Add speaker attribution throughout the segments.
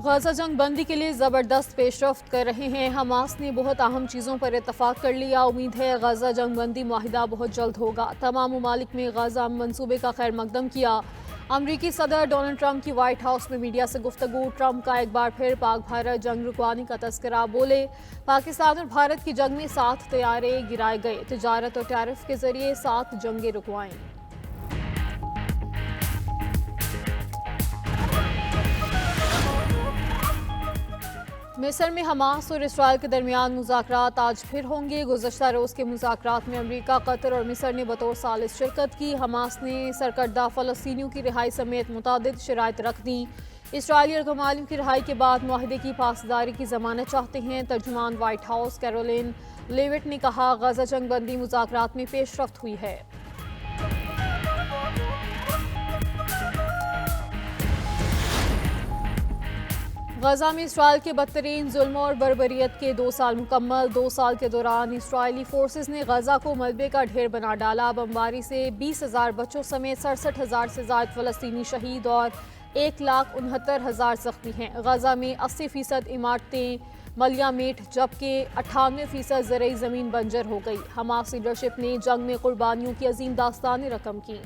Speaker 1: غزہ جنگ بندی کے لیے زبردست پیش رفت کر رہے ہیں۔ حماس نے بہت اہم چیزوں پر اتفاق کر لیا۔ امید ہے غزہ جنگ بندی معاہدہ بہت جلد ہوگا۔ تمام ممالک میں غزہ منصوبے کا خیر مقدم کیا۔ امریکی صدر ڈونلڈ ٹرمپ کی وائٹ ہاؤس میں میڈیا سے گفتگو۔ ٹرمپ کا ایک بار پھر پاک بھارت جنگ رکوانے کا تذکرہ۔ بولے، پاکستان اور بھارت کی جنگ میں 7 طیارے گرائے گئے۔ تجارت اور ٹیرف کے ذریعے 7 جنگیں رکوائیں۔ مصر میں حماس اور اسرائیل کے درمیان مذاکرات آج پھر ہوں گے۔ گزشتہ روز کے مذاکرات میں امریکہ، قطر اور مصر نے بطور ثالث شرکت کی۔ حماس نے سرکردہ فلسطینیوں کی رہائی سمیت متعدد شرائط رکھ دیں۔ اسرائیلی یرغمالیوں معلوم کی رہائی کے بعد معاہدے کی پاسداری کی ضمانت چاہتے ہیں۔ ترجمان وائٹ ہاؤس کیرولین لیوٹ نے کہا، غزہ جنگ بندی مذاکرات میں پیش رفت ہوئی ہے۔ غزہ میں اسرائیل کے بدترین ظلم اور بربریت کے 2 سال مکمل۔ 2 سال کے دوران اسرائیلی فورسز نے غزہ کو ملبے کا ڈھیر بنا ڈالا۔ بمباری سے 20,000 بچوں سمیت 67,000 سے زائد فلسطینی شہید اور 1,69,000 زخمی ہیں۔ غزہ میں 80% عمارتیں ملیہ میٹ جبکہ 98% زرعی زمین بنجر ہو گئی۔ حماس لیڈرشپ نے جنگ میں قربانیوں کی عظیم داستانیں رقم کی۔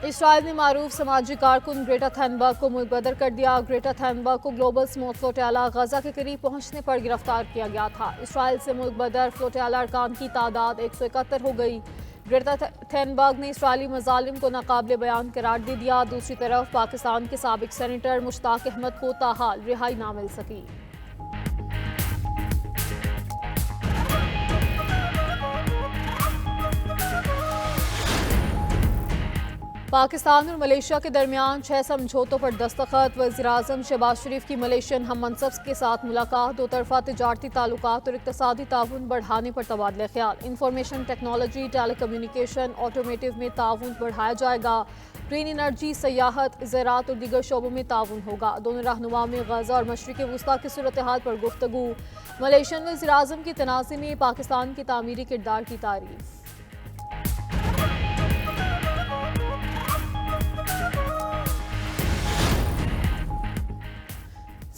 Speaker 1: اسرائیل نے معروف سماجی کارکن گریٹا تھنبرگ کو ملک بدر کر دیا۔ گریٹا تھنبرگ کو گلوبل سموتھ فلوٹیلا غزہ کے قریب پہنچنے پر گرفتار کیا گیا تھا۔ اسرائیل سے ملک بدر فلوٹیلا ارکان کی تعداد 171 ہو گئی۔ گریٹا تھنبرگ نے اسرائیلی مظالم کو ناقابل بیان قرار دے دیا۔ دوسری طرف پاکستان کے سابق سینیٹر مشتاق احمد کو تاحال رہائی نہ مل سکی۔ پاکستان اور ملیشیا کے درمیان 6 سمجھوتوں پر دستخط۔ وزیراعظم شہباز شریف کی ملیشین ہم منصب کے ساتھ ملاقات۔ 2 طرفہ تجارتی تعلقات اور اقتصادی تعاون بڑھانے پر تبادلہ خیال۔ انفارمیشن ٹیکنالوجی، ٹیلی کمیونیکیشن، آٹومیٹو میں تعاون بڑھایا جائے گا۔ گرین انرجی، سیاحت، زراعت اور دیگر شعبوں میں تعاون ہوگا۔ دونوں رہنماؤں میں غزہ اور مشرق وسطیٰ کی صورتحال پر گفتگو۔ ملیشین وزیراعظم کی تنازع میں پاکستان کے تعمیری کردار کی تعریف۔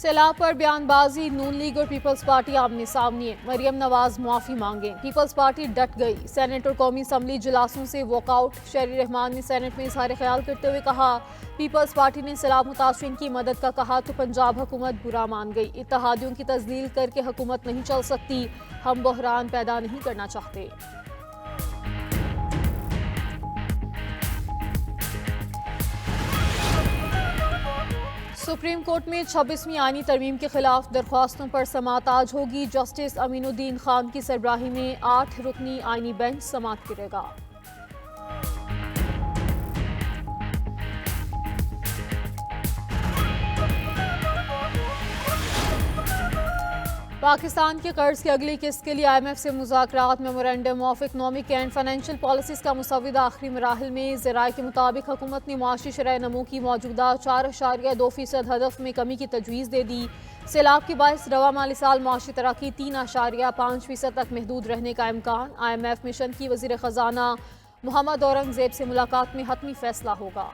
Speaker 1: سیلاب پر بیان بازی، نون لیگ اور پیپلز پارٹی آمنے سامنے۔ مریم نواز معافی مانگیں، پیپلز پارٹی ڈٹ گئی۔ سینیٹ اور قومی اسمبلی اجلاسوں سے واک آؤٹ۔ شہری رحمان نے سینیٹ میں اظہار خیال کرتے ہوئے کہا، پیپلز پارٹی نے سیلاب متاثرین کی مدد کا کہا تو پنجاب حکومت برا مان گئی۔ اتحادیوں کی تذلیل کر کے حکومت نہیں چل سکتی، ہم بحران پیدا نہیں کرنا چاہتے۔ سپریم کورٹ میں 26ویں آئینی ترمیم کے خلاف درخواستوں پر سماعت آج ہوگی۔ جسٹس امین الدین خان کی سربراہی میں 8 رکنی آئینی بینچ سماعت کرے گا۔ پاکستان کے قرض کی اگلی قسط کے لیے IMF سے مذاکرات۔ Memorandum of economic and financial policies کا مسودہ آخری مراحل میں۔ ذرائع کے مطابق حکومت نے معاشی شرح نمو کی موجودہ 4.2% ہدف میں کمی کی تجویز دے دی۔ سیلاب کے باعث رواں مالی سال معاشی ترقی 3.5% تک محدود رہنے کا امکان۔ IMF مشن کی وزیر خزانہ محمد اورنگ زیب سے ملاقات میں حتمی فیصلہ ہوگا۔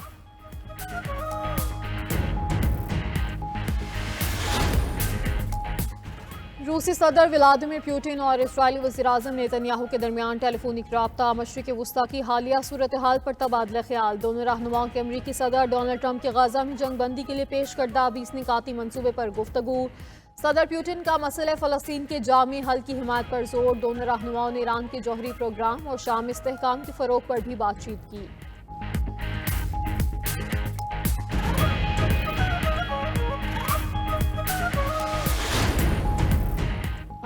Speaker 1: روسی صدر ولادیمیر پوٹن اور اسرائیلی وزیراعظم نیتن یاہو کے درمیان ٹیلی فونک رابطہ۔ مشرق وسطیٰ کی حالیہ صورتحال پر تبادلہ خیال۔ دونوں رہنماؤں کے امریکی صدر ڈونلڈ ٹرمپ کے غزہ میں جنگ بندی کے لیے پیش کردہ 20 نکاتی منصوبے پر گفتگو۔ صدر پوٹن کا مسئلہ فلسطین کے جامع حل کی حمایت پر زور۔ دونوں رہنماؤں نے ایران کے جوہری پروگرام اور شام میں استحکام کے فروغ پر بھی بات چیت کی۔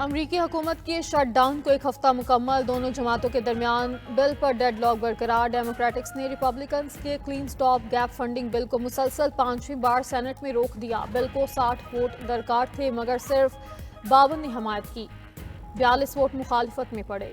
Speaker 1: امریکی حکومت کے شٹ ڈاؤن کو 1 ہفتہ مکمل۔ دونوں جماعتوں کے درمیان بل پر ڈیڈ لاک برقرار۔ ڈیموکریٹکس نے ریپبلکنز کے کلین سٹاپ گیپ فنڈنگ بل کو مسلسل 5ویں بار سینٹ میں روک دیا۔ بل کو 60 ووٹ درکار تھے مگر صرف 52 نے حمایت کی، 42 ووٹ مخالفت میں پڑے۔